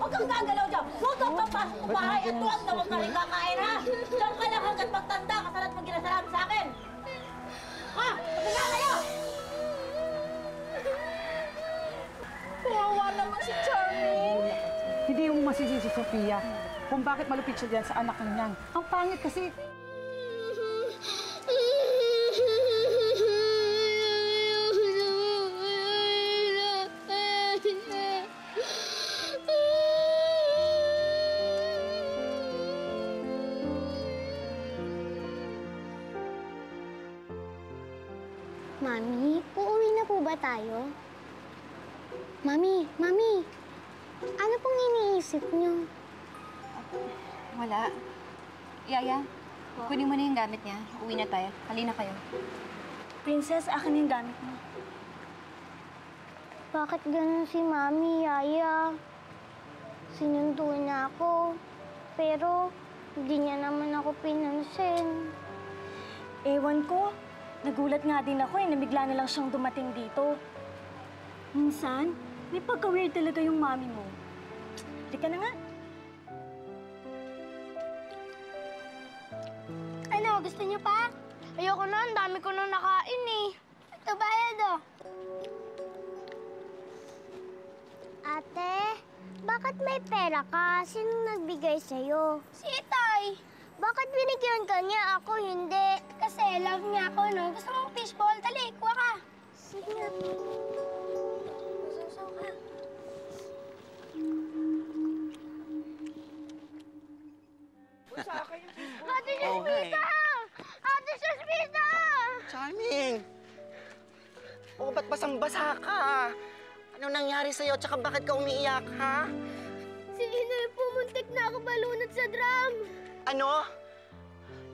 Huwag kang gagalaw dyan! Huwag kang papasok sa bahay at huwag na huwag ka rin kakain, ha? Diyan ka lang hanggat magtanda ka sa mo ginasalamat sa akin! Ha? Pagkaka kayo! Kawawa naman si Charming. Hindi mo masisisi, Sofia, kung bakit malupit siya dyan sa anak niyan. Ang pangit kasi. Mami, uuwi na po ba tayo? Mami, ano pong iniisip niyo? Wala. Yaya, kunin mo na yung gamit niya. Uwi na tayo. Halina kayo. Princess, akin yung gamit mo. Bakit ganun si Mami, Yaya? Sinundo niya ako, pero hindi niya naman ako pinansin. Ewan ko. Nagulat nga din ako nabigla na lang siyang dumating dito. Minsan, may pagka-weird talaga yung mami mo. Halika na nga. Ano, gusto niyo pa? Ayoko na, ang dami ko na nakain eh. Ito bayad oh. Ate, bakit may pera ka? Sinong nagbigay sa'yo? Si Itay. Bakit binigyan ka niya? Ako hindi. Kasi love niya ako, no? Gusto mong fishball? Dali, kuha ka. Sige na. Masasaw ka. Ate Jasmita! Ate Jasmita! Charming! Oh, ba't basang-basa ka? Ano nangyari sa'yo? Tsaka bakit ka umiiyak, ha? Si Inoy pumuntik na ako balunod sa drum. Ano?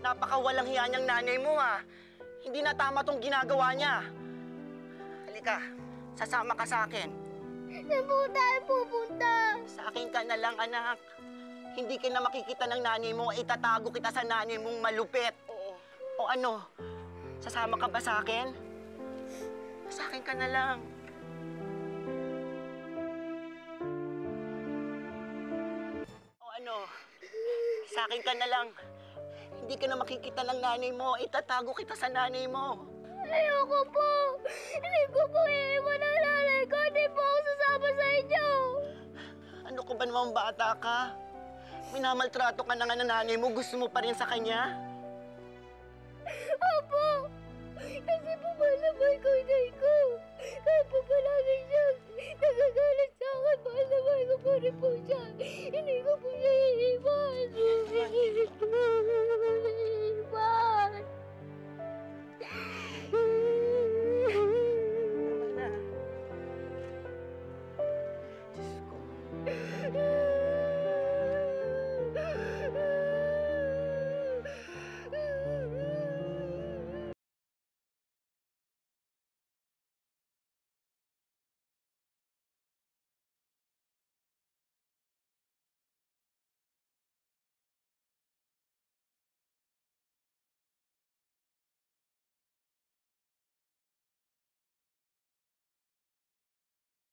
Napakawalang hiya niyang nanay mo, ha? Hindi na tama tong ginagawa niya. Halika, sasama ka sa akin. Saan po tayo pupunta? Sa akin ka na lang, anak. Hindi ka na makikita ng nanay mo, itatago kita sa nanay mong malupit. O ano, sasama ka ba sa akin? Sa akin ka na lang. O ano, sa akin ka na lang. Hindi ka na makikita ng nanay mo, itatago kita sa nanay mo. Ayoko po! Hindi ko po iiwan ang nanay ko! Hindi po ako sasama sa inyo! Ano ko ba namang bata ka? Minamaltrato ka na nga ng nanay mo, gusto mo pa rin sa kanya? Opo! Kasi po malamay ko inay ko! Kahit po palagi siya nagagalit sa akin, malamay ko po rin po siya! Hindi ko po